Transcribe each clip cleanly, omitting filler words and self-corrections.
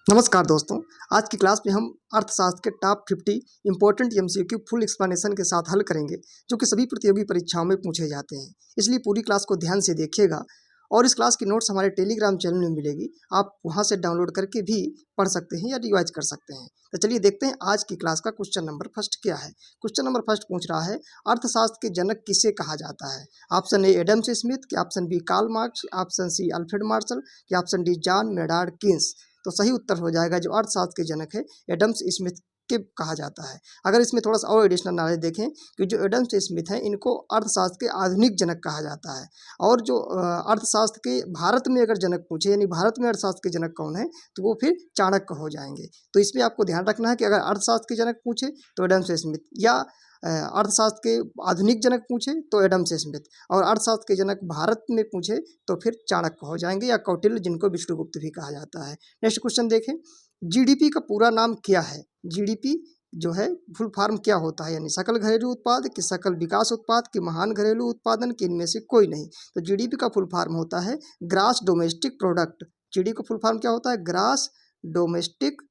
नमस्कार दोस्तों। आज की क्लास में हम अर्थशास्त्र के top 50 important MCQ full explanation के साथ हल करेंगे, जो कि सभी प्रतियोगी परीक्षाओं में पूछे जाते हैं। इसलिए पूरी क्लास को ध्यान से देखिएगा और इस क्लास की नोट्स हमारे टेलीग्राम चैनल में मिलेगी। आप वहां से डाउनलोड करके भी पढ़ सकते हैं या रिवाइज कर सकते हैं। तो चलिए देखते हैं आज की क्लास का क्वेश्चन नंबर फर्स्ट क्या है। क्वेश्चन नंबर फर्स्ट पूछ रहा है, अर्थशास्त्र के जनक किसे कहा जाता है। ऑप्शन ए एडम स्मिथ, कि option B Karl Marx, option C Alfred Marshall, कि option D John Maynard Keynes. तो सही उत्तर हो जाएगा जो अर्थशास्त्र के जनक है एडम्स स्मिथ के कहा जाता है। अगर इसमें थोड़ा सा और एडिशनल नॉलेज देखें कि जो एडम्स स्मिथ हैं इनको अर्थशास्त्र के आधुनिक जनक कहा जाता है। और जो अर्थशास्त्र के भारत में अगर जनक पूछे यानी भारत में अर्थशास्त्र के जनक कौन है तो वो फिर चाणक्य हो जाएंगे। तो इसमें आपको ध्यान रखना है कि अगर अर्थशास्त्र के जनक पूछे तो एडम्स स्मिथ, या अर्थशास्त्र के आधुनिक जनक पूछे तो एडम्स स्मिथ, और अर्थशास्त्र के जनक भारत में पूछे तो फिर चाणक्य हो जाएंगे या कौटिल्य, जिनको विष्णुगुप्त भी कहा जाता है। नेक्स्ट क्वेश्चन देखें, जीडीपी का पूरा नाम क्या है। जीडीपी जो है फुल फॉर्म क्या होता है, यानी सकल घरेलू उत्पाद, कि सकल विकास उत्पाद, कि महान घरेलू उत्पादन, कि इनमें से कोई नहीं। तो जीडीपी का फुल फॉर्म होता है ग्रास डोमेस्टिक प्रोडक्ट। जीडीपी का फुल फॉर्म क्या होता है, ग्रास डोमेस्टिक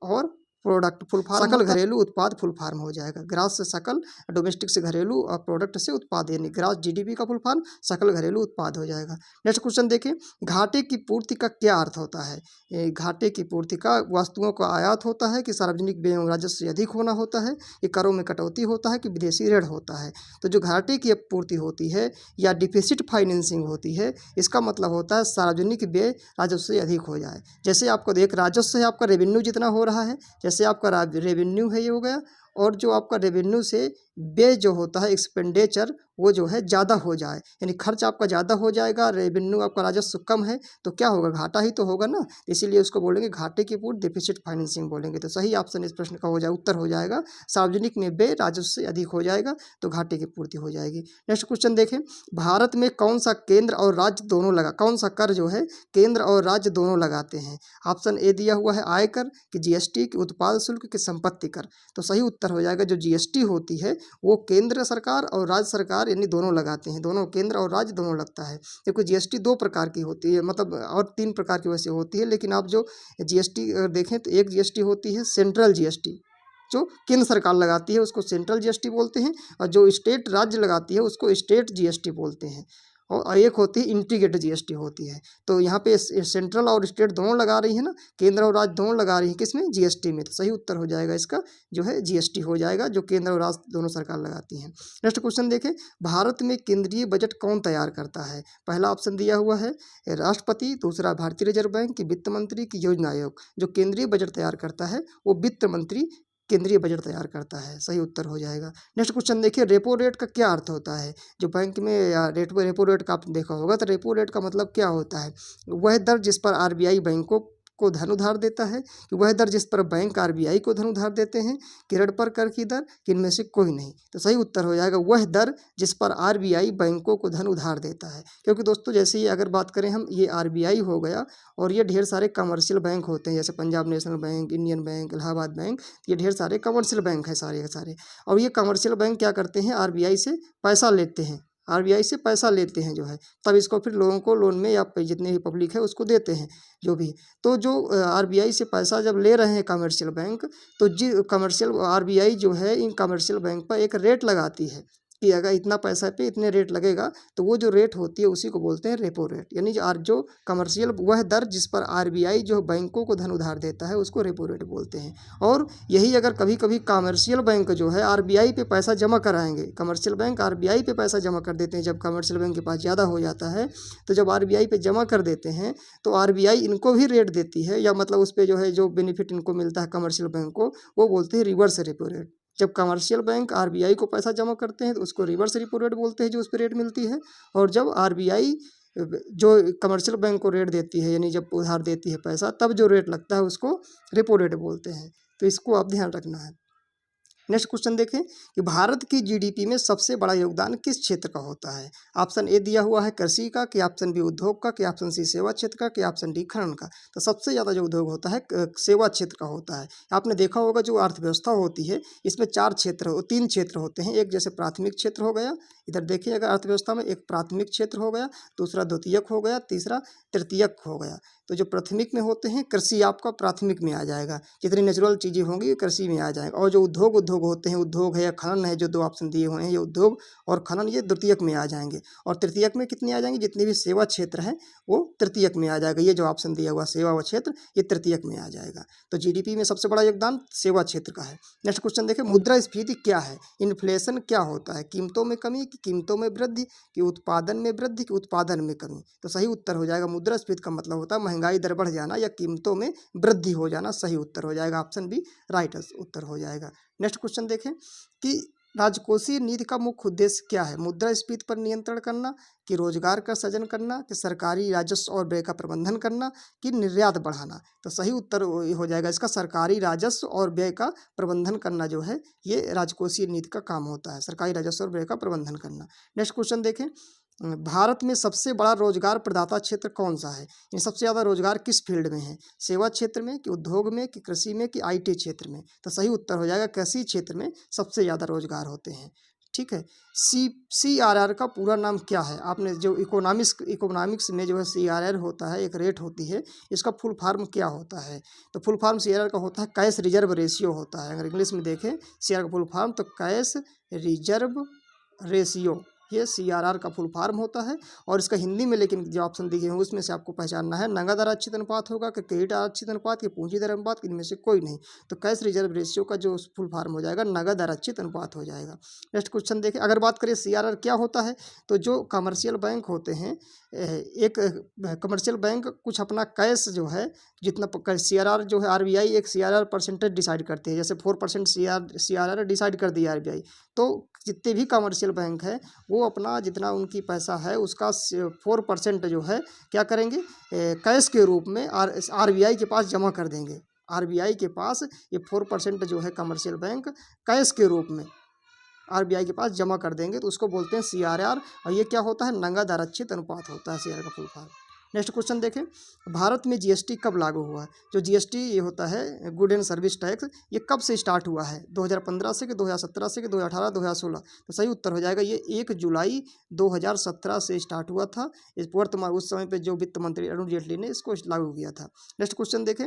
और प्रोडक्ट फुल फॉर्म सकल घरेलू उत्पाद फुल फॉर्म हो जाएगा। ग्रास से सकल, डोमेस्टिक से घरेलू और प्रोडक्ट से उत्पाद, यानी ग्रास जीडीपी का फुल फॉर्म सकल घरेलू उत्पाद हो जाएगा। नेक्स्ट क्वेश्चन देखें, घाटे की पूर्ति का क्या अर्थ होता है। घाटे की पूर्ति का वस्तुओं का आयात होता है, कि सार्वजनिक व्यय एवं राजस्व से अधिक होना होता है, कि करों में कटौती होता है, कि विदेशी ऋण होता है। तो जो घाटे की पूर्ति होती है या डिफिसिट फाइनेंसिंग होती है, इसका मतलब होता है सार्वजनिक व्यय राजस्व से अधिक हो जाए। जैसे आपको देख, राजस्व है आपका रेवेन्यू जितना हो रहा है, जैसे आपका रेवेन्यू है ये हो गया, और जो आपका रेवेन्यू से व्यय जो होता है एक्सपेंडिचर वो जो है ज़्यादा हो जाए, यानी खर्च आपका ज़्यादा हो जाएगा, रेवेन्यू आपका राजस्व कम है, तो क्या होगा, घाटा ही तो होगा ना। इसीलिए उसको बोलेंगे घाटे की पूर्ति, डिफिसिट फाइनेंसिंग बोलेंगे। तो सही ऑप्शन इस प्रश्न का हो जाए उत्तर हो जाएगा सार्वजनिक में व्यय राजस्व से अधिक हो जाएगा, तो घाटे की पूर्ति हो जाएगी। नेक्स्ट क्वेश्चन देखें, भारत में कौन सा केंद्र और राज्य दोनों लगा, कौन सा कर जो है केंद्र और राज्य दोनों लगाते हैं। ऑप्शन ए दिया हुआ है आयकर, कि जीएसटी, कि उत्पाद शुल्क, कि संपत्ति कर। तो सही उत्तर हो जाएगा जो जीएसटी होती है वो केंद्र सरकार और राज्य सरकार यानी दोनों लगाते हैं, दोनों केंद्र और राज्य दोनों लगता है। क्योंकि जीएसटी दो प्रकार की होती है, मतलब और तीन प्रकार की वैसे होती है, लेकिन आप जो जीएसटी देखें तो एक जीएसटी होती है सेंट्रल जीएसटी, जो केंद्र सरकार लगाती है उसको सेंट्रल जीएसटी बोलते हैं, और जो स्टेट राज्य लगाती है उसको स्टेट जीएसटी बोलते हैं। और एक होती है इंटीग्रेटेड जीएसटी होती है। तो यहाँ पे सेंट्रल और स्टेट दोनों लगा रही है ना, केंद्र और राज्य दोनों लगा रही है किसमें, जीएसटी में। तो सही उत्तर हो जाएगा इसका जो है जीएसटी हो जाएगा, जो केंद्र और राज्य दोनों सरकार लगाती हैं। नेक्स्ट क्वेश्चन देखें, भारत में केंद्रीय बजट कौन तैयार करता है। पहला ऑप्शन दिया हुआ है राष्ट्रपति, दूसरा भारतीय रिजर्व बैंक, की वित्त मंत्री, की योजना आयोग। जो केंद्रीय बजट तैयार करता है वो वित्त मंत्री केंद्रीय बजट तैयार करता है, सही उत्तर हो जाएगा। नेक्स्ट क्वेश्चन देखिए, रेपो रेट का क्या अर्थ होता है। जो बैंक में या रेपो रेट का आपने देखा होगा, तो रेपो रेट का मतलब क्या होता है, वह दर जिस पर आरबीआई बैंकों को धन उधार देता है, कि वह दर जिस पर बैंक आरबीआई को धन उधार देते हैं, कि ऋण पर कर की दर, कि इनमें से कोई नहीं। तो सही उत्तर हो जाएगा वह दर जिस पर आरबीआई बैंकों को धन उधार देता है। क्योंकि दोस्तों जैसे ही अगर बात करें हम, ये आरबीआई हो गया और ये ढेर सारे कमर्शियल बैंक होते हैं, जैसे Punjab national bank, Indian bank, Allahabad bank, ये ढेर सारे कमर्शियल बैंक हैं सारे के सारे। और ये कमर्शियल बैंक क्या करते हैं, आरबीआई से पैसा लेते हैं, आरबीआई से पैसा लेते हैं जो है, तब इसको फिर लोगों को लोन में या जितने भी पब्लिक है उसको देते हैं जो भी। तो जो आरबीआई से पैसा जब ले रहे हैं कमर्शियल बैंक, तो जी कमर्शियल आरबीआई जो है इन कमर्शियल बैंक पर एक रेट लगाती है, कि अगर इतना पैसा पे इतने रेट लगेगा, तो वो जो रेट होती है उसी को बोलते हैं रेपो रेट, यानी जो कमर्शियल वह दर जिस पर आरबीआई जो बैंकों को धन उधार देता है उसको रेपो रेट बोलते हैं। और यही अगर कभी कभी कमर्शियल बैंक जो है आरबीआई पे पैसा जमा कराएंगे, कमर्शियल बैंक आरबीआई पे पैसा जमा कर देते हैं, जब कमर्शियल बैंक के पास ज़्यादा हो जाता है तो जब आरबीआई पे जमा कर देते हैं तो आरबीआई इनको भी रेट देती है, या मतलब उस पर जो है जो बेनिफिट इनको मिलता है कमर्शियल बैंक को, वो बोलते हैं रिवर्स रेपो रेट। जब कमर्शियल बैंक आरबीआई को पैसा जमा करते हैं तो उसको रिवर्स रेपो रेट बोलते हैं, जो उस पर रेट मिलती है। और जब आरबीआई जो कमर्शियल बैंक को रेट देती है, यानी जब उधार देती है पैसा, तब जो रेट लगता है उसको रेपो रेट बोलते हैं। तो इसको आप ध्यान रखना है। नेक्स्ट क्वेश्चन देखें कि भारत की जीडीपी में सबसे बड़ा योगदान किस क्षेत्र का होता है। ऑप्शन ए दिया हुआ है कृषि का, कि ऑप्शन बी उद्योग का, कि ऑप्शन सी सेवा क्षेत्र का, कि ऑप्शन डी खनन का। तो सबसे ज़्यादा जो उद्योग होता है सेवा क्षेत्र का होता है। आपने देखा होगा जो अर्थव्यवस्था होती है इसमें तीन क्षेत्र होते हैं। एक जैसे प्राथमिक क्षेत्र हो गया, इधर देखिए अगर अर्थव्यवस्था में एक प्राथमिक क्षेत्र हो गया, दूसरा द्वितीयक हो गया, तीसरा तृतीयक हो गया। तो जो प्राथमिक में होते हैं, कृषि आपका प्राथमिक में आ जाएगा। जितनी नेचुरल चीज़ें होंगी ये कृषि में आ जाएगा। और जो उद्योग होते हैं, उद्योग है या खनन है, जो 2 ऑप्शन दिए हुए हैं, ये उद्योग और खनन ये द्वितीयक में आ जाएंगे। और तृतीयक में कितने आ जाएंगे? जितने भी सेवा क्षेत्र हैं वो तृतीयक में आ जाएगा। ये जो ऑप्शन दिया हुआ सेवा व क्षेत्र, ये तृतीयक में आ जाएगा। तो जीडीपी में सबसे बड़ा योगदान सेवा क्षेत्र का है। नेक्स्ट क्वेश्चन देखें, मुद्रास्फीति क्या है? इन्फ्लेशन क्या होता है? कीमतों में कमी कि कीमतों में वृद्धि, कि उत्पादन में वृद्धि, कि उत्पादन में कमी? तो सही उत्तर हो जाएगा, मुद्रास्फीति का मतलब होता है महंगाई दर बढ़ जाना या कीमतों में वृद्धि हो जाना। सही उत्तर हो जाएगा, ऑप्शन बी राइट उत्तर हो जाएगा। नेक्स्ट क्वेश्चन देखें कि राजकोषीय नीति का मुख्य उद्देश्य क्या है? मुद्रास्फीति पर नियंत्रण करना, कि रोजगार का सृजन करना, कि सरकारी राजस्व और व्यय का प्रबंधन करना, कि निर्यात बढ़ाना? तो सही उत्तर हो जाएगा इसका सरकारी राजस्व और व्यय का प्रबंधन करना जो है ये राजकोषीय नीति का काम होता है, सरकारी राजस्व और व्यय का प्रबंधन करना। नेक्स्ट क्वेश्चन देखें, भारत में सबसे बड़ा रोजगार प्रदाता क्षेत्र कौन सा है? ये सबसे ज़्यादा रोजगार किस फील्ड में है? सेवा क्षेत्र में, कि उद्योग में, कि कृषि में, कि आईटी क्षेत्र में? तो सही उत्तर हो जाएगा कृषि क्षेत्र में सबसे ज़्यादा रोजगार होते हैं। ठीक है। CRR का पूरा नाम क्या है? आपने जो इकोनॉमिक्स में जो है CRR होता है, एक रेट होती है, इसका फुल फॉर्म क्या होता है? तो फुल फॉर्म CRR का होता है कैश रिजर्व रेशियो होता है। अगर इंग्लिश में देखें CRR का फुल फॉर्म तो कैश रिजर्व रेशियो, ये CRR का फुल फॉर्म होता है। और इसका हिंदी में लेकिन जो ऑप्शन दिए हैं उसमें से आपको पहचानना है, नगद आरक्षित अनुपात होगा, कि क्रेडिट आरक्षित अनुपात, कि पूंजी दर अनुपात, इनमें से कोई नहीं। तो कैश रिजर्व रेशियो का जो फुल फॉर्म हो जाएगा नगद आरक्षित अनुपात हो जाएगा। नेक्स्ट क्वेश्चन देखें, अगर बात करें CRR क्या होता है, तो जो कमर्शियल बैंक होते हैं, एक कमर्शियल बैंक कुछ अपना कैश जो है जितना CRR जो है RBI एक CRR परसेंटेज डिसाइड करती है। जैसे 4% CRR डिसाइड कर दिया RBI, तो जितने भी कमर्शियल बैंक है वो अपना जितना उनकी पैसा है उसका 4% जो है क्या करेंगे, कैश के रूप में RBI के पास जमा कर देंगे। RBI के पास ये 4% जो है कमर्शियल बैंक कैश के रूप में RBI के पास जमा कर देंगे, तो उसको बोलते हैं CRR। और ये क्या होता है? नगद आरक्षित अनुपात होता है CRR का फुल फॉर्म। नेक्स्ट क्वेश्चन देखें, भारत में GST कब लागू हुआ? जो GST ये होता है गुड एंड सर्विस टैक्स, ये कब से स्टार्ट हुआ है? 2015 से, कि 2017 से, कि 2018, 2016? तो सही उत्तर हो जाएगा ये 1 जुलाई 2017 से स्टार्ट हुआ था। इस वर्तमान उस समय पे जो वित्त मंत्री अरुण जेटली ने इसको लागू किया था। नेक्स्ट क्वेश्चन देखें,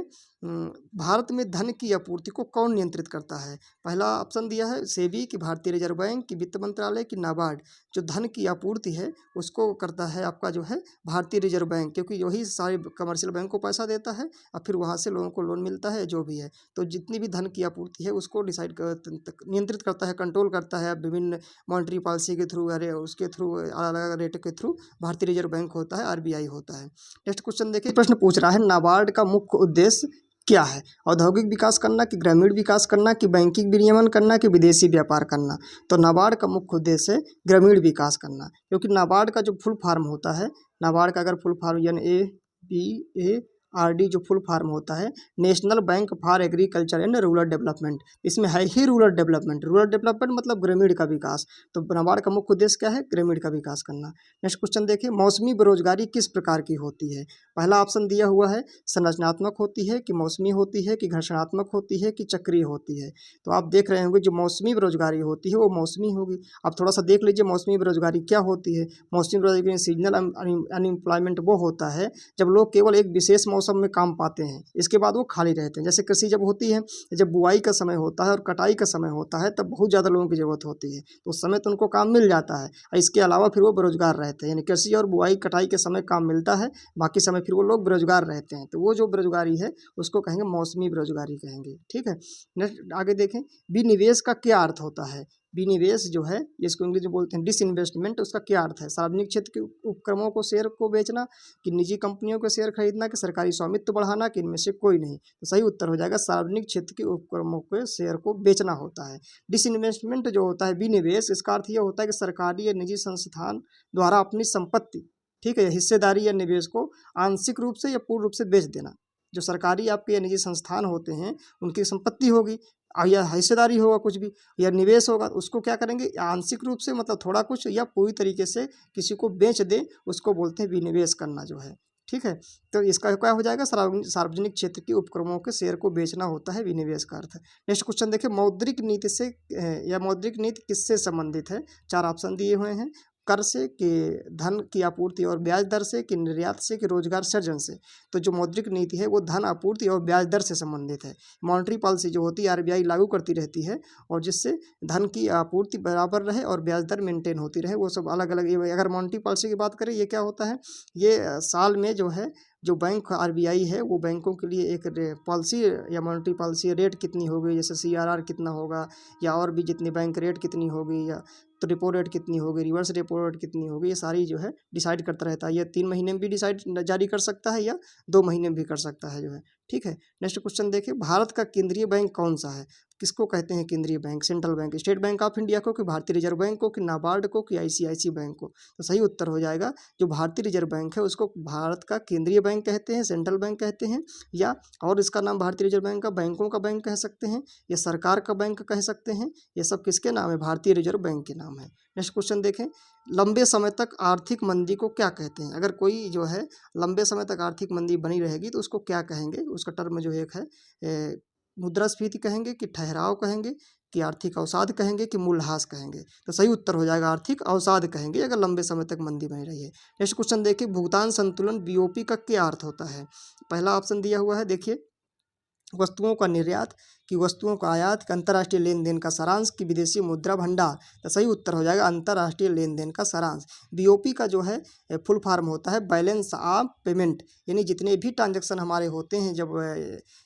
भारत में धन की आपूर्ति को कौन नियंत्रित करता है? पहला ऑप्शन दिया है सेबी, कि भारतीय रिजर्व बैंक, कि वित्त मंत्रालय, कि नाबार्ड? जो धन की आपूर्ति है उसको करता है आपका जो है भारतीय रिजर्व बैंक, क्योंकि वही सारे कमर्शियल बैंक को पैसा देता है और फिर वहाँ से लोगों को लोन मिलता है जो भी है। तो जितनी भी धन की आपूर्ति है उसको नियंत्रित करता है, कंट्रोल करता है विभिन्न मॉनेटरी पॉलिसी के थ्रू, अरे उसके थ्रू, अलग अलग रेट के थ्रू भारतीय रिजर्व बैंक होता है, RBI होता है। नेक्स्ट क्वेश्चन देखिए, प्रश्न पूछ रहा है नाबार्ड का मुख्य उद्देश्य क्या है? औद्योगिक विकास करना, कि ग्रामीण विकास करना, कि बैंकिंग विनियमन करना, कि विदेशी व्यापार करना? तो नाबार्ड का मुख्य उद्देश्य है ग्रामीण विकास करना, क्योंकि नाबार्ड का जो फुल फॉर्म होता है, नाबार्ड का अगर फुल फॉर्म NABARD जो फुल फॉर्म होता है national bank for agriculture and rural development, इसमें है ही रूरल डेवलपमेंट मतलब ग्रामीण का विकास। तो नाबार्ड का मुख्य उद्देश्य क्या है? ग्रामीण का विकास करना। नेक्स्ट क्वेश्चन देखिए, मौसमी बेरोजगारी किस प्रकार की होती है? पहला ऑप्शन दिया हुआ है संरचनात्मक होती है, कि मौसमी होती है, कि घर्षणात्मक होती है, कि चक्रीय होती है? तो आप देख रहे होंगे जो मौसमी बेरोजगारी होती है वो मौसमी होगी। आप थोड़ा सा देख लीजिए मौसमी बेरोजगारी क्या होती है। मौसमी बेरोजगारी सीजनल अनएम्प्लॉयमेंट वो होता है जब लोग केवल एक विशेष मौसम में काम पाते हैं, इसके बाद वो खाली रहते हैं। जैसे कृषि जब होती है, जब बुआई का समय होता है और कटाई का समय होता है, तब बहुत ज़्यादा लोगों की ज़रूरत होती है, तो उस समय तो उनको काम मिल जाता है और इसके अलावा फिर वो बेरोजगार रहते हैं। यानी कृषि और बुआई कटाई के समय काम मिलता है, बाकी समय फिर वो लोग बेरोजगार रहते हैं। तो वो जो बेरोजगारी है उसको कहेंगे मौसमी बेरोजगारी कहेंगे। ठीक है। नेक्स्ट आगे देखें, विनिवेश का क्या अर्थ होता है? विनिवेश जो है इसको इंग्लिश में बोलते हैं डिसइन्वेस्टमेंट। उसका क्या अर्थ है? सार्वजनिक क्षेत्र के उपक्रमों को शेयर को बेचना, कि निजी कंपनियों के शेयर खरीदना, कि सरकारी स्वामित्व बढ़ाना, कि इनमें से कोई नहीं? तो सही उत्तर हो जाएगा सार्वजनिक क्षेत्र के उपक्रमों के शेयर को बेचना होता है। डिसइन्वेस्टमेंट जो होता है विनिवेश, इसका अर्थ यह होता है कि सरकारी या निजी संस्थान द्वारा अपनी संपत्ति, ठीक है, हिस्सेदारी या निवेश को आंशिक रूप से या पूर्ण रूप से बेच देना। जो सरकारी आपके या निजी संस्थान होते हैं उनकी संपत्ति होगी या हिस्सेदारी होगा कुछ भी या निवेश होगा, उसको क्या करेंगे आंशिक रूप से मतलब थोड़ा कुछ या पूरी तरीके से किसी को बेच दे, उसको बोलते हैं विनिवेश करना जो है। ठीक है। तो इसका क्या हो जाएगा? सार्वजनिक क्षेत्र के उपक्रमों के शेयर को बेचना होता है विनिवेश का अर्थ। नेक्स्ट क्वेश्चन देखिए, मौद्रिक नीति से या मौद्रिक नीति किससे संबंधित है? 4 ऑप्शन दिए हुए हैं। कर से कि धन की आपूर्ति और ब्याज दर से कि निर्यात से कि रोजगार सृजन से। तो जो मौद्रिक नीति है वो धन आपूर्ति और ब्याज दर से संबंधित है। मॉनेटरी पॉलिसी जो होती है आरबीआई लागू करती रहती है और जिससे धन की आपूर्ति बराबर रहे और ब्याज दर मेंटेन होती रहे, वो सब अलग अलग। अगर मॉनेटरी पॉलिसी की बात करें, ये क्या होता है, ये साल में जो है जो बैंक आरबीआई है वो बैंकों के लिए एक पॉलिसी या मॉनेटरी पॉलिसी रेट कितनी होगी, जैसे सीआरआर कितना होगा या और भी जितनी बैंक रेट कितनी होगी, या तो रेपो रेट कितनी होगी, रिवर्स रेपो रेट कितनी होगी, ये सारी जो है डिसाइड करता रहता है। ये 3 महीने में भी डिसाइड जारी कर सकता है या 2 महीने में भी कर सकता है जो है। ठीक है, नेक्स्ट क्वेश्चन देखिए, भारत का केंद्रीय बैंक कौन सा है? किसको कहते हैं केंद्रीय bank? Central bank, state bank of India को कि भारतीय रिजर्व बैंक को कि नाबार्ड को कि आईसीआईसी बैंक को? तो सही उत्तर हो जाएगा जो भारतीय रिजर्व बैंक है उसको भारत का केंद्रीय बैंक कहते हैं, सेंट्रल बैंक कहते हैं, या और इसका नाम भारतीय रिजर्व बैंक का बैंकों का बैंक कह सकते हैं, या सरकार का बैंक कह सकते हैं। ये सब किसके नाम है? भारतीय रिजर्व बैंक के नाम है। नेक्स्ट क्वेश्चन देखें, लंबे समय तक आर्थिक मंदी को क्या कहते हैं? अगर कोई जो है लंबे समय तक आर्थिक मंदी बनी रहेगी तो उसको क्या कहेंगे? उसका टर्म जो एक है मुद्रास्फीति कहेंगे कि ठहराव कहेंगे कि आर्थिक अवसाद कहेंगे कि मूल्यह्रास कहेंगे? तो सही उत्तर हो जाएगा आर्थिक अवसाद कहेंगे अगर लंबे समय तक मंदी बनी रही है। नेक्स्ट क्वेश्चन देखिए, भुगतान संतुलन बीओपी का क्या अर्थ होता है? पहला ऑप्शन दिया हुआ है, देखिए, वस्तुओं का निर्यात कि वस्तुओं का आयात कि अंतर्राष्ट्रीय लेन देन का सारांश कि विदेशी मुद्रा भंडार? तो सही उत्तर हो जाएगा अंतर्राष्ट्रीय लेन देन का सारांश। बीओपी का जो है फुल फॉर्म होता है बैलेंस ऑफ पेमेंट, यानी जितने भी ट्रांजैक्शन हमारे होते हैं जब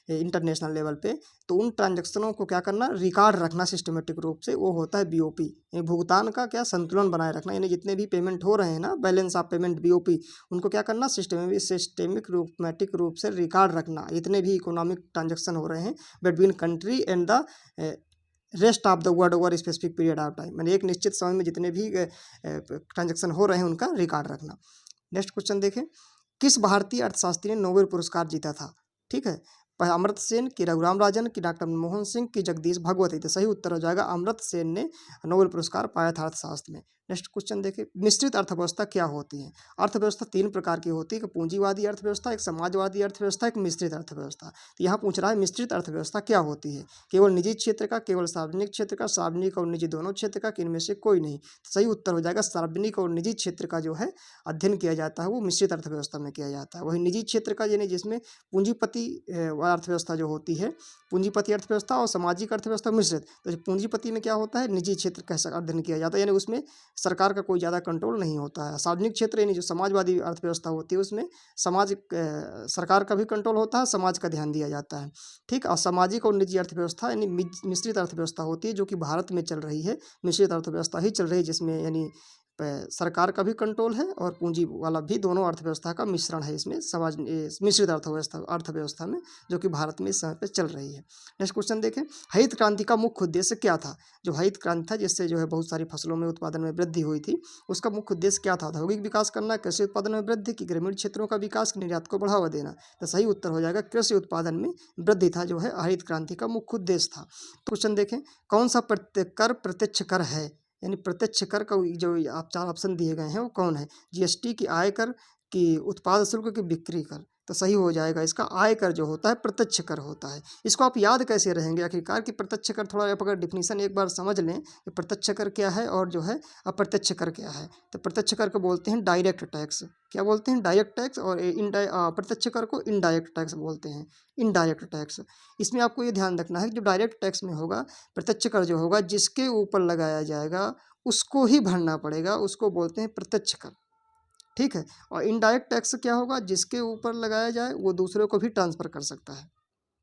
इंटरनेशनल लेवल पे, तो उन ट्रांजैक्शनों को क्या करना, रिकॉर्ड रखना सिस्टमेटिक रूप से, वो होता है बीओपी। भुगतान का क्या, संतुलन बनाए रखना, यानी जितने भी पेमेंट हो रहे हैं ना, बैलेंस ऑफ पेमेंट बीओपी, उनको क्या करना, सिस्टेमिक रूप से रिकॉर्ड रखना, जितने भी इकोनॉमिक ट्रांजैक्शन हो रहे हैं between country and the rest of the world over specific period of time, यानी एक निश्चित समय में जितने भी ट्रांजैक्शन हो रहे हैं उनका रिकॉर्ड रखना। नेक्स्ट क्वेश्चन देखें, किस भारतीय अर्थशास्त्री ने नोबेल पुरस्कार जीता था? ठीक है, अमर्त्य सेन कि रघुराम राजन कि डॉक्टर मनमोहन सिंह कि जगदीश भगवती? तो सही उत्तर हो जाएगा अमर्त्य सेन ने नोबेल पुरस्कार पाया था अर्थशास्त्र में। नेक्स्ट क्वेश्चन देखिए, मिश्रित अर्थव्यवस्था क्या होती है? अर्थव्यवस्था 3 प्रकार की होती है, एक पूंजीवादी अर्थव्यवस्था, एक समाजवादी अर्थव्यवस्था, एक मिश्रित अर्थव्यवस्था। तो यहाँ पूछ रहा है मिश्रित अर्थव्यवस्था क्या होती है? केवल निजी क्षेत्र का, केवल सार्वजनिक क्षेत्र का, सार्वजनिक और निजी दोनों क्षेत्र का, कि इनमें से कोई नहीं? तो सही उत्तर हो जाएगा सार्वजनिक और निजी क्षेत्र का जो है अध्ययन किया जाता है वो मिश्रित अर्थव्यवस्था में किया जाता है। वही निजी क्षेत्र का यानी जिसमें पूंजीपति अर्थव्यवस्था जो होती है, पूंजीपति अर्थव्यवस्था और सामाजिक अर्थव्यवस्था मिश्रित। तो पूंजीपति में क्या होता है, निजी क्षेत्र का अध्ययन किया जाता है, यानी उसमें सरकार का कोई ज़्यादा कंट्रोल नहीं होता है। सार्वजनिक क्षेत्र यानी जो समाजवादी अर्थव्यवस्था होती है उसमें सरकार का भी कंट्रोल होता है, समाज का ध्यान दिया जाता है। ठीक, और सामाजिक और निजी अर्थव्यवस्था यानी मिश्रित अर्थव्यवस्था होती है जो कि भारत में चल रही है। मिश्रित अर्थव्यवस्था ही चल रही है जिसमें यानी सरकार का भी कंट्रोल है और पूंजी वाला भी, दोनों अर्थव्यवस्था का मिश्रण है इसमें मिश्रित अर्थव्यवस्था में, जो कि भारत में इस समय पे चल रही है। नेक्स्ट क्वेश्चन देखें, हरित क्रांति का मुख्य उद्देश्य क्या था? जो हरित क्रांति था जिससे जो है बहुत सारी फसलों में उत्पादन में वृद्धि हुई थी, उसका मुख्य उद्देश्य क्या था? औद्योगिक विकास करना, कृषि उत्पादन में वृद्धि की, ग्रामीण क्षेत्रों का विकास, निर्यात को बढ़ावा देना? तो सही उत्तर हो जाएगा कृषि उत्पादन में वृद्धि था जो है हरित क्रांति का मुख्य उद्देश्य था। क्वेश्चन देखें, कौन सा कर प्रत्यक्ष कर है? यानी प्रत्यक्ष कर का जो आप 4 ऑप्शन दिए गए हैं वो कौन है? जीएसटी की, आयकर की, उत्पाद शुल्क की, बिक्री कर? तो सही हो जाएगा इसका आयकर जो होता है प्रत्यक्ष कर होता है। इसको आप याद कैसे रहेंगे आखिरकार कि प्रत्यक्ष कर? थोड़ा आप अगर डिफिनीशन एक बार समझ लें कि प्रत्यक्ष कर क्या है और जो है अप्रत्यक्ष कर क्या है। तो प्रत्यक्ष कर को बोलते हैं डायरेक्ट टैक्स। क्या बोलते हैं? Direct tax. और प्रत्यक्ष कर को इनडायरेक्ट टैक्स बोलते हैं, इनडायरेक्ट टैक्स। इसमें आपको ये ध्यान रखना है कि जो डायरेक्ट टैक्स में होगा, प्रत्यक्ष कर जो होगा जिसके ऊपर लगाया जाएगा उसको ही भरना पड़ेगा, उसको बोलते हैं प्रत्यक्ष कर। ठीक है, और इनडायरेक्ट टैक्स क्या होगा? जिसके ऊपर लगाया जाए वो दूसरे को भी ट्रांसफर कर सकता है।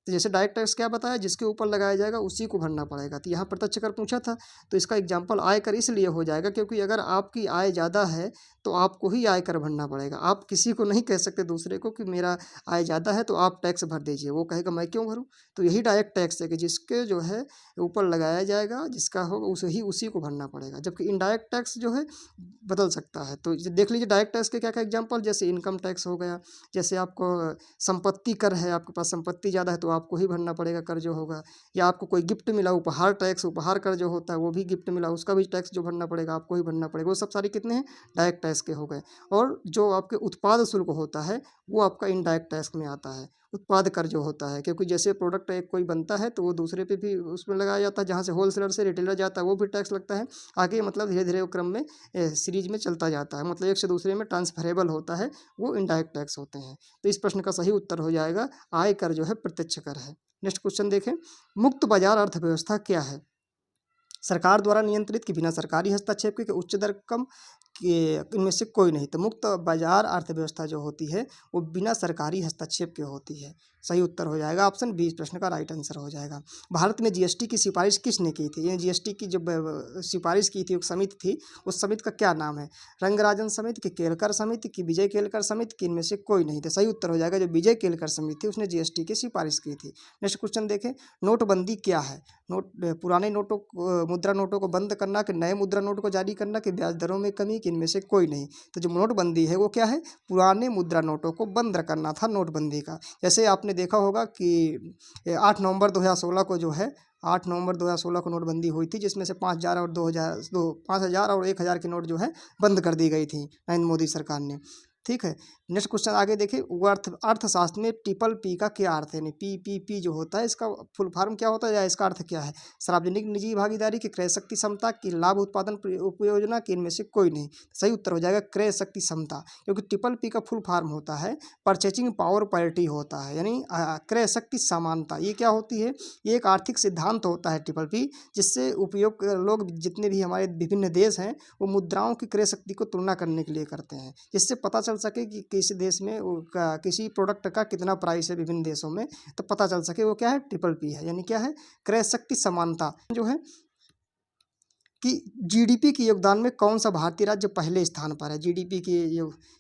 तो जैसे डायरेक्ट टैक्स क्या बताया, जिसके ऊपर लगाया जाएगा उसी को भरना पड़ेगा। तो यहाँ प्रत्यक्ष कर पूछा था तो इसका एग्जाम्पल आयकर इसलिए हो जाएगा क्योंकि अगर आपकी आय ज़्यादा है तो आपको ही आयकर भरना पड़ेगा। आप किसी को नहीं कह सकते दूसरे को कि मेरा आय ज़्यादा है तो आप टैक्स भर दीजिए, वो कहेगा मैं क्यों भरूँ। तो यही डायरेक्ट टैक्स है कि जिसके जो है ऊपर लगाया जाएगा, जिसका होगा उसी को भरना पड़ेगा। जबकि इनडायरेक्ट टैक्स जो है बदल सकता है। तो देख लीजिए डायरेक्ट टैक्स के क्या क्या एग्जाम्पल, जैसे इनकम टैक्स हो गया, जैसे आपको संपत्ति कर है, आपके पास संपत्ति ज़्यादा है तो आपको ही भरना पड़ेगा कर जो होगा, या आपको कोई गिफ्ट मिला, उपहार टैक्स, उपहार कर जो होता है वो भी गिफ्ट मिला उसका भी टैक्स जो भरना पड़ेगा आपको ही भरना पड़ेगा। वो सब सारे कितने हैं? डायरेक्ट टैक्स के हो गए। और जो आपके उत्पाद शुल्क होता है वो आपका इनडायरेक्ट टैक्स में आता है। उत्पाद कर जो होता है, क्योंकि जैसे प्रोडक्ट एक कोई बनता है तो वो दूसरे पे भी उसमें लगाया जाता है, जहाँ से होलसेलर से रिटेलर जाता है वो भी टैक्स लगता है। आगे मतलब धीरे धीरे वो क्रम में सीरीज में चलता जाता है, मतलब एक से दूसरे में ट्रांसफरेबल होता है, वो इनडायरेक्ट टैक्स होते हैं। तो इस प्रश्न का सही उत्तर हो जाएगा आय कर जो है प्रत्यक्ष कर है। नेक्स्ट क्वेश्चन देखें, मुक्त बाजार अर्थव्यवस्था क्या है? सरकार द्वारा नियंत्रित कि बिना सरकारी हस्तक्षेप के उच्च दर कम के इनमें से कोई नहीं। तो मुक्त बाजार अर्थव्यवस्था जो होती है वो बिना सरकारी हस्तक्षेप के होती है। सही उत्तर हो जाएगा ऑप्शन बी, इस प्रश्न का राइट आंसर हो जाएगा। भारत में जीएसटी की सिफारिश किसने की थी? ये जीएसटी की जब सिफारिश की थी एक समिति थी, उस समिति का क्या नाम है? रंगराजन समिति की, केलकर समिति की, विजय केलकर समिति की, इनमें से कोई नहीं। तो सही उत्तर हो जाएगा जो विजय केलकर समिति थी उसने जीएसटी की सिफारिश की थी। नेक्स्ट क्वेश्चन देखें, नोटबंदी क्या है? पुराने नोटों मुद्रा नोटों को बंद करना कि नए मुद्रा नोट को जारी करना कि ब्याज दरों में कमी कि इनमें से कोई नहीं। तो जो नोटबंदी है वो क्या है? पुराने मुद्रा नोटों को बंद करना था नोटबंदी का। जैसे आपने देखा होगा कि 8 नवंबर 2016 को जो है 8 नवंबर 2016 को नोटबंदी हुई थी, जिसमें से 5,000 और 5,000 और 1,000 की नोट जो है बंद कर दी गई थी नरेंद्र मोदी सरकार ने। ठीक है। नेक्स्ट क्वेश्चन आगे देखिए, अर्थशास्त्र में ट्रिपल पी का क्या अर्थ है? यानी पी जो होता है इसका फुल फॉर्म क्या होता है या इसका अर्थ क्या है? सार्वजनिक निजी भागीदारी की, क्रय शक्ति क्षमता की, लाभ उत्पादन उपयोजना की, इनमें से कोई नहीं। सही उत्तर हो जाएगा क्रय शक्ति क्षमता, क्योंकि ट्रिपल पी का फुल फॉर्म होता है परचेजिंग पावर पैरिटी होता है, यानी क्रय शक्ति समानता। ये क्या होती है? ये एक आर्थिक सिद्धांत होता है ट्रिपल पी, जिससे उपयोग लोग जितने भी हमारे विभिन्न देश हैं वो मुद्राओं की क्रय शक्ति को तुलना करने के लिए करते हैं, जिससे पता चल सके कि किसी देश में किसी प्रोडक्ट का कितना प्राइस है विभिन्न देशों में, तो पता चल सके वो क्या है? ट्रिपल पी है। यानी क्या है? क्रय शक्ति समानता जो है कि जीडीपी के योगदान में कौन सा भारतीय राज्य पहले स्थान पर है? जीडीपी के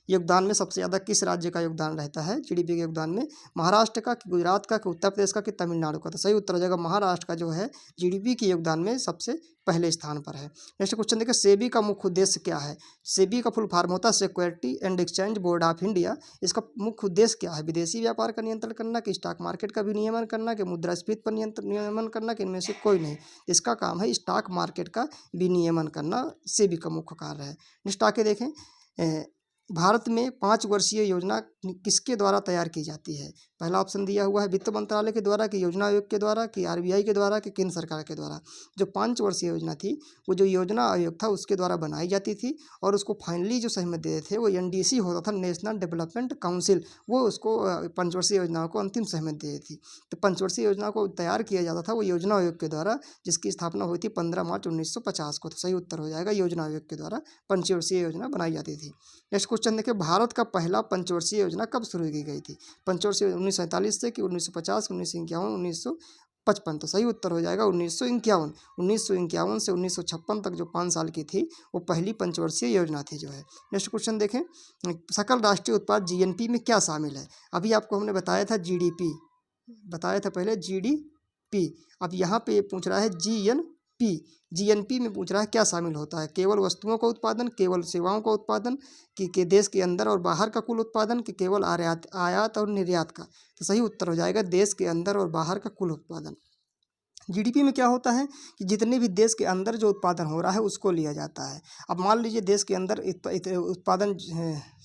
योगदान में सबसे ज़्यादा किस राज्य का योगदान रहता है जीडीपी के योगदान में? महाराष्ट्र का कि गुजरात का कि उत्तर प्रदेश का कि तमिलनाडु का? तो सही उत्तर हो जाएगा महाराष्ट्र का जो है जीडीपी के योगदान में सबसे पहले स्थान पर है। नेक्स्ट क्वेश्चन देखिए, सेबी का मुख्य उद्देश्य क्या है? सेबी का फुल फॉर्म होता है security and exchange board of India. इसका मुख्य उद्देश्य क्या है? विदेशी व्यापार का नियंत्रण करना कि स्टॉक मार्केट का विनियमन करना कि मुद्रास्फीति पर नियमन करना कि इनमें से कोई नहीं। इसका काम है स्टॉक मार्केट का विनियमन करना, सेबी का मुख्य कार्य है। नेक्स्ट आके देखें, भारत में 5 वर्षीय योजना किसके द्वारा तैयार की जाती है? पहला ऑप्शन दिया हुआ है वित्त मंत्रालय के द्वारा कि योजना आयोग के द्वारा कि आरबीआई के द्वारा कि केंद्र सरकार के द्वारा। जो 5 वर्षीय योजना थी वो जो योजना आयोग था उसके द्वारा बनाई जाती थी, और उसको फाइनली जो सहमति देते थे वो एनडीसी होता था, नेशनल डेवलपमेंट काउंसिल, वो उसको 5 वर्षीय योजनाओं को अंतिम सहमति देती थी। तो 5 वर्षीय योजना को तैयार किया जाता था वो योजना आयोग के द्वारा, जिसकी स्थापना हुई थी 15 मार्च 1950 को। तो सही उत्तर हो जाएगा योजना आयोग के द्वारा पंचवर्षीय योजना बनाई जाती थी। नेक्स्ट क्वेश्चन देखिए, भारत का पहला पंचवर्षीय योजना कब शुरू की गई थी? पंचवर्षीय 1947 से कि 1950, 1951, 1955? तो सही उत्तर हो जाएगा 1951। 1951 से 1956 तक जो 5 साल की थी वो पहली पंचवर्षीय योजना थी जो है। नेक्स्ट क्वेश्चन देखें, सकल राष्ट्रीय उत्पाद जीएनपी में क्या शामिल है? अभी आपको हमने बताया था जीडीपी, बताया था पहले जीडीपी, अब यहाँ पे पूछ रहा है जीएनपी। जीएनपी में पूछ रहा है क्या शामिल होता है? केवल वस्तुओं का उत्पादन, केवल सेवाओं का उत्पादन कि देश के अंदर और बाहर का कुल उत्पादन कि केवल आयात और निर्यात का? तो सही उत्तर हो जाएगा देश के अंदर और बाहर का कुल उत्पादन। जीडीपी में क्या होता है कि जितने भी देश के अंदर जो उत्पादन हो रहा है उसको लिया जाता है। अब मान लीजिए देश के अंदर उत्पादन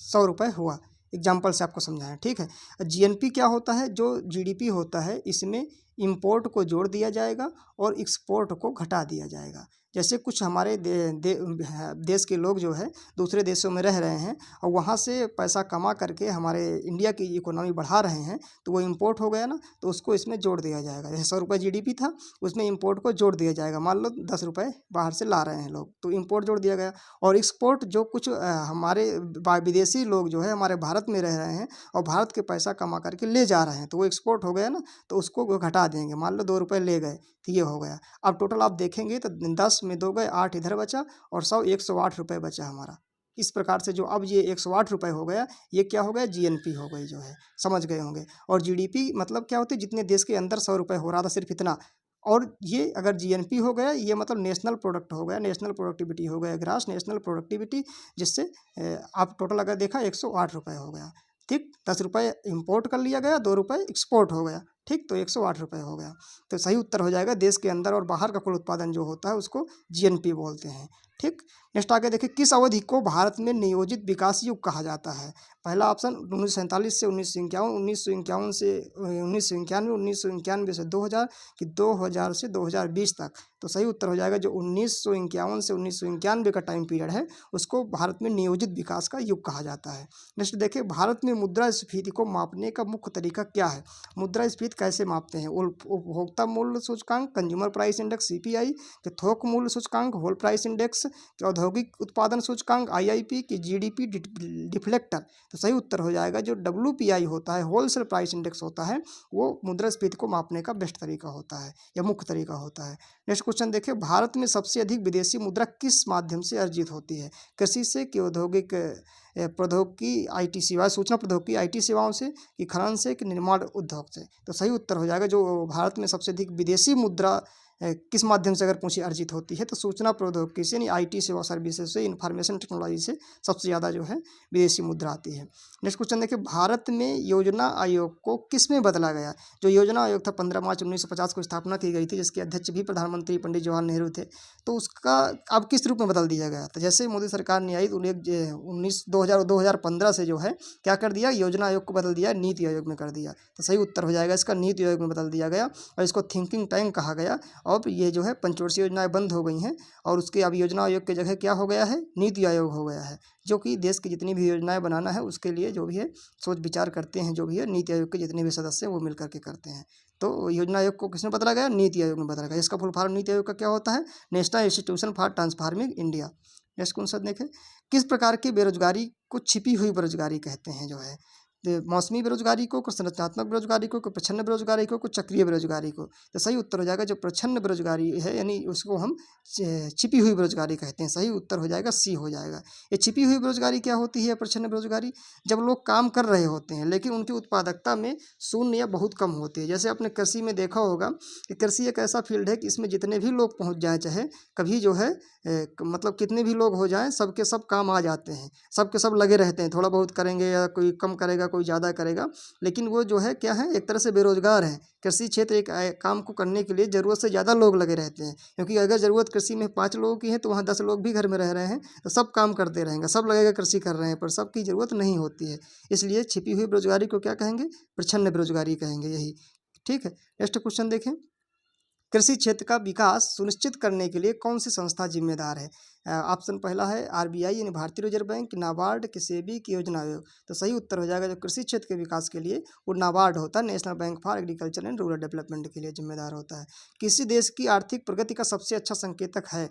100 रुपये हुआ, एग्जाम्पल से आपको समझाएं, ठीक है। जीएनपी क्या होता है? जो जीडीपी होता है इसमें इंपोर्ट को जोड़ दिया जाएगा और एक्सपोर्ट को घटा दिया जाएगा। जैसे कुछ हमारे देश के लोग जो है दूसरे देशों में रह रहे हैं और वहाँ से पैसा कमा करके हमारे इंडिया की इकोनॉमी बढ़ा रहे हैं, तो वो इंपोर्ट हो गया ना, तो उसको इसमें जोड़ दिया जाएगा। जैसे 100 रुपये जीडीपी था, उसमें इंपोर्ट को जोड़ दिया जाएगा। मान लो 10 रुपये बाहर से ला रहे हैं लोग, तो इंपोर्ट जोड़ दिया गया। और एक्सपोर्ट जो कुछ हमारे विदेशी लोग जो है हमारे भारत में रह रहे हैं और भारत के पैसा कमा करके ले जा रहे हैं, तो वो एक्सपोर्ट हो गया ना, तो उसको घटा देंगे। मान लो 2 रुपये ले गए तो ये हो गया। अब टोटल आप देखेंगे तो 10 में 2 गए, 8 इधर बचा और 108 रुपये बचा हमारा। इस प्रकार से जो अब ये 108 रुपये हो गया, ये क्या हो गया? जीएनपी हो गई जो है, समझ गए होंगे। और जीडीपी मतलब क्या होती है? जितने देश के अंदर 100 रुपये हो रहा था सिर्फ इतना, और ये अगर जीएनपी हो गया ये मतलब नेशनल प्रोडक्ट हो गया, नेशनल प्रोडक्टिविटी हो गया, ग्रास नेशनल प्रोडक्टिविटी, जिससे आप टोटल अगर देखा 108 रुपये हो गया। ठीक, 10 रुपये इम्पोर्ट कर लिया गया, 2 रुपये एक्सपोर्ट हो गया। ठीक, तो 108 रुपये हो गया। तो सही उत्तर हो जाएगा देश के अंदर और बाहर का कुल उत्पादन जो होता है उसको जीएनपी बोलते हैं। ठीक, नेक्स्ट आगे देखिए, किस अवधि को भारत में नियोजित विकास युग कहा जाता है? पहला ऑप्शन 1947 से 1951, 1951 से 1991, 1991 से 2000, कि 2000 से 2020 तक। तो सही उत्तर हो जाएगा जो 1951 से 1991 का टाइम पीरियड है, उसको भारत में नियोजित विकास का युग कहा जाता है। नेक्स्ट देखिए, भारत में मुद्रास्फीति को मापने का मुख्य तरीका क्या है? मुद्रास्फीति कैसे मापते हैं? उपभोक्ता मूल्य सूचकांक, कंज्यूमर प्राइस इंडेक्स सीपीआई, कि थोक मूल्य सूचकांक होल प्राइस इंडेक्स, कि औद्योगिक उत्पादन सूचकांक आईआईपी, की जीडीपी डिफ्लेक्टर। तो सही उत्तर हो जाएगा जो डब्ल्यूपीआई होता है, होलसेल प्राइस इंडेक्स होता है, वो मुद्रास्फीति को मापने का बेस्ट तरीका होता है या मुख्य तरीका होता है। नेक्स्ट क्वेश्चन देखिए, भारत में सबसे अधिक विदेशी मुद्रा किस माध्यम से अर्जित होती है? कृषि से, कि औद्योगिक प्रौद्योगिकी आईटी सेवा, सूचना प्रौद्योगिकी आईटी सेवाओं से, कि खनन से, कि निर्माण उद्योग से। तो सही उत्तर हो जाएगा जो भारत में सबसे अधिक विदेशी मुद्रा किस माध्यम से अगर पूछी अर्जित होती है, तो सूचना प्रौद्योगिकी से, यानी आईटी सेवा सर्विसेज से, इंफॉर्मेशन टेक्नोलॉजी से सबसे ज़्यादा जो है विदेशी मुद्रा आती है। नेक्स्ट क्वेश्चन देखिए, भारत में योजना आयोग को किस में बदला गया? जो योजना आयोग था 15 मार्च 1950 को स्थापना की गई थी, जिसके अध्यक्ष भी प्रधानमंत्री पंडित जवाहरलाल नेहरू थे, तो उसका अब किस रूप में बदल दिया गया? तो जैसे मोदी सरकार ने आई तो 2015 से जो है क्या कर दिया, योजना आयोग को बदल दिया, नीति आयोग में कर दिया। तो सही उत्तर हो जाएगा इसका, नीति आयोग में बदल दिया गया और इसको थिंकिंग टैंक कहा गया। अब ये जो है पंचवर्षीय योजनाएं बंद हो गई हैं और उसके अब योजना आयोग की जगह क्या हो गया है, नीति आयोग हो गया है, जो कि देश की जितनी भी योजनाएं बनाना है उसके लिए जो भी है सोच विचार करते हैं, जो भी है नीति आयोग के जितने भी सदस्य हैं वो मिल करके करते हैं। तो योजना आयोग को किसमें बदला गया, नीति आयोग में बदला गया। इसका फुल फॉर्म नीति आयोग का क्या होता है, national institution for transforming India. Next question देखें, किस प्रकार की बेरोजगारी को छिपी हुई बेरोजगारी कहते हैं? जो है मौसमी बेरोजगारी को, संरचनात्मक बेरोजगारी को, प्रच्छन्न बेरोजगारी को, चक्रीय बेरोजगारी को। तो सही उत्तर हो जाएगा जो प्रच्छन्न बेरोजगारी है, यानी उसको हम छिपी हुई बेरोजगारी कहते हैं। सही उत्तर हो जाएगा सी हो जाएगा। ये छिपी हुई बेरोजगारी क्या होती है? प्रच्छन्न बेरोजगारी, जब लोग काम कर रहे होते हैं लेकिन उनकी उत्पादकता में शून्य या बहुत कम होती है। जैसे आपने कृषि में देखा होगा कि कृषि एक ऐसा फील्ड है कि इसमें जितने भी लोग पहुँच जाएँ, चाहे कभी जो है मतलब कितने भी लोग हो जाएं, सबके सब काम आ जाते हैं, सबके सब लगे रहते हैं, थोड़ा बहुत करेंगे या कोई कम करेगा कोई ज़्यादा करेगा, लेकिन वो जो है क्या है, एक तरह से बेरोजगार है। कृषि क्षेत्र एक काम को करने के लिए ज़रूरत से ज़्यादा लोग लगे रहते हैं, क्योंकि अगर ज़रूरत कृषि में 5 लोगों की है तो वहाँ 10 लोग भी घर में रह रहे हैं, तो सब काम करते रहेंगे, सब लगेगा कृषि कर रहे हैं, पर सबकी ज़रूरत नहीं होती है। इसलिए छिपी हुई बेरोजगारी को क्या कहेंगे, प्रच्छन्न बेरोजगारी कहेंगे, यही ठीक है। नेक्स्ट क्वेश्चन देखें, कृषि क्षेत्र का विकास सुनिश्चित करने के लिए कौन सी संस्था जिम्मेदार है? ऑप्शन पहला है आरबीआई यानी भारतीय रिजर्व बैंक, नाबार्ड, की सेबी, की योजना आयोग। तो सही उत्तर हो जाएगा जो कृषि क्षेत्र के विकास के लिए वो नाबार्ड होता है, national bank for agriculture and rural development के लिए जिम्मेदार होता है। किसी देश की आर्थिक प्रगति का सबसे अच्छा संकेतक है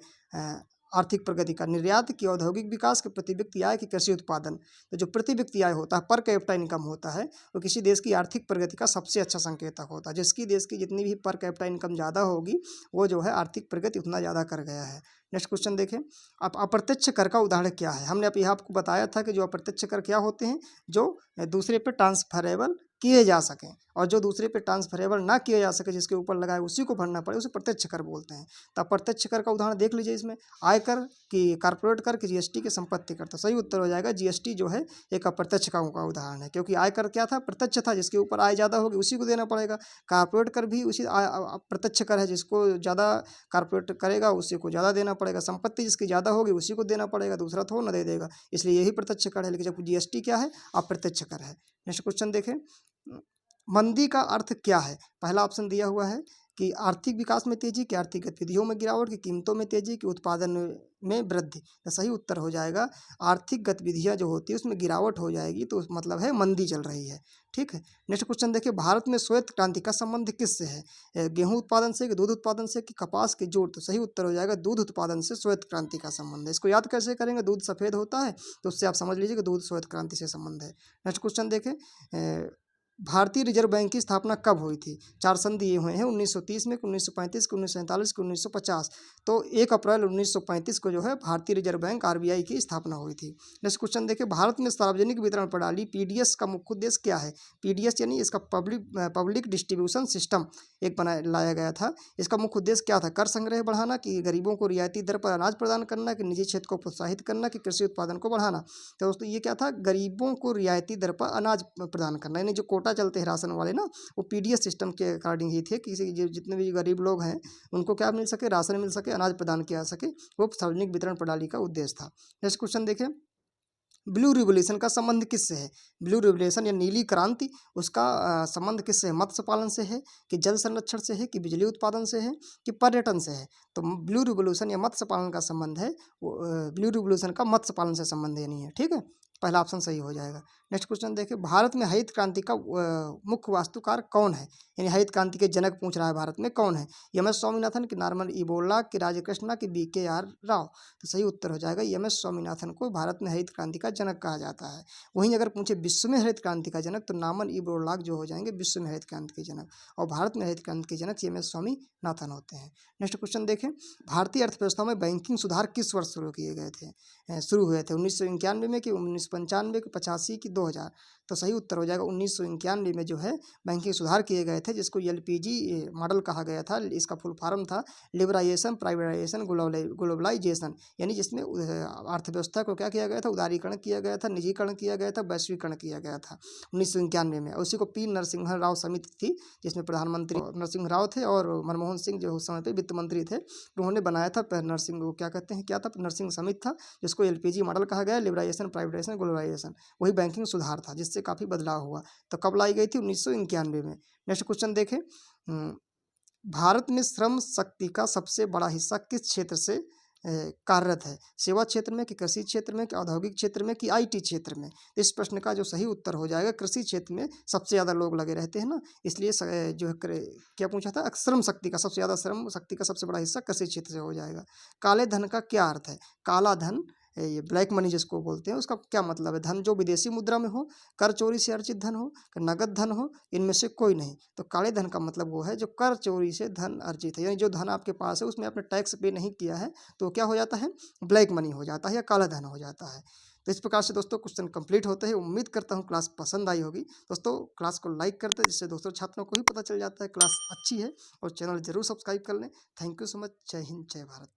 आर्थिक प्रगति का निर्यात, की औद्योगिक विकास, के प्रति व्यक्ति आय, की कृषि उत्पादन। तो जो प्रति व्यक्ति आय होता है, पर कैपिटा इनकम होता है, वो किसी देश की आर्थिक प्रगति का सबसे अच्छा संकेतक होता है। जिसकी देश की जितनी भी पर कैपिटा इनकम ज़्यादा होगी वो जो है आर्थिक प्रगति उतना ज़्यादा कर गया है। नेक्स्ट क्वेश्चन देखें, अब अप्रत्यक्ष कर का उदाहरण क्या है? हमने अभी आपको बताया था कि जो अप्रत्यक्ष कर क्या होते हैं, जो दूसरे पे ट्रांसफरेबल किए जा सकें, और जो दूसरे पे ट्रांसफरेबल ना किए जा सके, जिसके ऊपर लगाए उसी को भरना पड़े, उसे प्रत्यक्ष कर बोलते हैं। तो अप्रत्यक्ष कर का उदाहरण देख लीजिए, इसमें आयकर, की कॉर्पोरेट कर, की जीएसटी, के संपत्ति कर। तो सही उत्तर हो जाएगा जीएसटी जो है एक अप्रत्यक्ष कर का उदाहरण है, क्योंकि आयकर क्या था, प्रत्यक्ष था, जिसके ऊपर आय ज़्यादा होगी उसी को देना पड़ेगा। कॉर्पोरेट कर भी उसी प्रत्यक्ष कर है, जिसको ज़्यादा कॉर्पोरेट करेगा उसी को ज़्यादा देना पड़ेगा। संपत्ति जिसकी ज़्यादा होगी उसी को देना पड़ेगा, दूसरा थोड़ा ना दे देगा, इसलिए यही प्रत्यक्ष कर है। लेकिन जब जीएसटी क्या है, अप्रत्यक्ष कर है। नेक्स्ट क्वेश्चन देखें, मंदी का अर्थ क्या है? पहला ऑप्शन दिया हुआ है कि आर्थिक विकास में तेजी, की आर्थिक गतिविधियों में गिरावट, की कीमतों में तेजी, की उत्पादन में वृद्धि। तो सही उत्तर हो जाएगा आर्थिक गतिविधियां जो होती है उसमें गिरावट हो जाएगी, तो मतलब है मंदी चल रही है। ठीक है। नेक्स्ट क्वेश्चन देखिए, भारत में श्वेत क्रांति का संबंध किससे है? गेहूं उत्पादन से, कि दूध उत्पादन से, कि कपास के जूट। तो सही उत्तर हो जाएगा दूध उत्पादन से श्वेत क्रांति का संबंध है। इसको याद कैसे करेंगे, दूध सफ़ेद होता है तो उससे आप समझ लीजिए कि दूध श्वेत क्रांति से संबंध है। नेक्स्ट क्वेश्चन देखें, भारतीय रिजर्व बैंक की स्थापना कब हुई थी? 4 सन दिए हुए हैं, 1930 में, 1935, 1947, 1950। तो 1 अप्रैल 1935 को जो है भारतीय रिजर्व बैंक आरबीआई की स्थापना हुई थी। नेक्स्ट क्वेश्चन देखिए, भारत में सार्वजनिक वितरण प्रणाली पीडीएस का मुख्य उद्देश्य क्या है? पीडीएस यानी इसका पब्लिक डिस्ट्रीब्यूशन सिस्टम एक लाया गया था। इसका मुख्य उद्देश्य क्या था? कर संग्रह बढ़ाना, कि गरीबों को रियायती दर पर अनाज प्रदान करना, कि निजी क्षेत्र को प्रोत्साहित करना, कि कृषि उत्पादन को बढ़ाना। तो दोस्तों ये क्या था, गरीबों को रियायती दर पर अनाज प्रदान करना, यानी जो कोटा पता चलते हैं राशन वाले ना, वो पीडीएस सिस्टम के अकॉर्डिंग ही थे। किसी जितने भी गरीब लोग हैं उनको क्या मिल सके, राशन मिल सके, अनाज प्रदान किया जा सके, वो सार्वजनिक वितरण प्रणाली का उद्देश्य था। नेक्स्ट क्वेश्चन देखें, ब्लू रिवोल्यूशन का संबंध किससे है? ब्लू रिवोल्यूशन या नीली क्रांति, उसका संबंध किससे है? मत्स्य पालन से है, कि जल संरक्षण से है, कि बिजली उत्पादन से है, कि पर्यटन से है? तो ब्लू रिवोल्यूशन या मत्स्य पालन का संबंध है, ब्लू रिवोल्यूशन का मत्स्य पालन से संबंध है नहीं है, ठीक है, पहला ऑप्शन सही हो जाएगा। नेक्स्ट क्वेश्चन देखिए, भारत में हरित क्रांति का मुख्य वास्तुकार कौन है? यानी हरित क्रांति के जनक पूछ रहा है, भारत में कौन है? एम एस स्वामीनाथन, कि नॉर्मन इबोला, कि राजकृष्णा, कि बी के आर राव? तो सही उत्तर हो जाएगा एम एस स्वामीनाथन को भारत में हरित क्रांति का जनक कहा जाता है। वहीं अगर पूछे विश्व में हरित क्रांति का जनक, तो नॉर्मन इबोला जो हो जाएंगे विश्व में हरित क्रांति के जनक, और भारत में हरित क्रांति के जनक एम एस स्वामीनाथन होते हैं। नेक्स्ट क्वेश्चन देखें, भारतीय अर्थव्यवस्था में बैंकिंग सुधार किस वर्ष शुरू किए गए थे, शुरू हुए थे? 1991 में, कि 1995, कि 85, कि 2000? तो सही उत्तर हो जाएगा 1991 में जो है बैंकिंग सुधार किए गए थे, जिसको एलपीजी मॉडल कहा गया था। इसका फुल फॉर्म था लिबराइजेशन, प्राइवेटाइजेशन, ग्लोबलाइजेशन, यानी जिसमें अर्थव्यवस्था को क्या किया गया था, उदारीकरण किया गया था, निजीकरण किया गया था, वैश्वीकरण किया गया था 1991 में। उसी को पी नरसिम्हा राव समिति थी, जिसमें प्रधानमंत्री नरसिम्हा राव थे और मनमोहन सिंह जो उस समय पे वित्त मंत्री थे, उन्होंने बनाया था। नरसिंह वो क्या कहते हैं, क्या था, नरसिंह समिति था, जिसको एलपीजी मॉडल कहा गया, लिबराइजेशन, प्राइवेटाइजेशन, ग्लोबलाइजेशन, वही बैंकिंग सुधार था, जिससे काफ़ी बदलाव हुआ। तो कब लाई गई थी? 1991 में। नेक्स्ट क्वेश्चन देखें, भारत में श्रम शक्ति का सबसे बड़ा हिस्सा किस क्षेत्र से कार्यरत है? सेवा क्षेत्र में, कि कृषि क्षेत्र में, कि औद्योगिक क्षेत्र में, कि आईटी क्षेत्र में? इस प्रश्न का जो सही उत्तर हो जाएगा, कृषि क्षेत्र में सबसे ज़्यादा लोग लगे रहते हैं ना, इसलिए जो है क्या पूछा था, श्रम शक्ति का सबसे ज़्यादा, श्रम शक्ति का सबसे बड़ा हिस्सा कृषि क्षेत्र से हो जाएगा। काले धन का क्या अर्थ है? काला धन, ये ब्लैक मनी जिसको बोलते हैं, उसका क्या मतलब है? धन जो विदेशी मुद्रा में हो, कर चोरी से अर्जित धन हो, नगद धन हो, इनमें से कोई नहीं। तो काले धन का मतलब वो है जो कर चोरी से धन अर्जित है, यानी जो धन आपके पास है उसमें आपने टैक्स पे नहीं किया है, तो क्या हो जाता है, ब्लैक मनी हो जाता है या काला धन हो जाता है। तो इस प्रकार से दोस्तों क्वेश्चन कंप्लीट होते हैं। उम्मीद करता हूँ क्लास पसंद आई होगी। दोस्तों क्लास को लाइक करते हैं, जिससे दोस्तों छात्रों को भी पता चल जाता है क्लास अच्छी है, और चैनल जरूर सब्सक्राइब कर लें। Thank you so much. जय हिंद, जय भारत।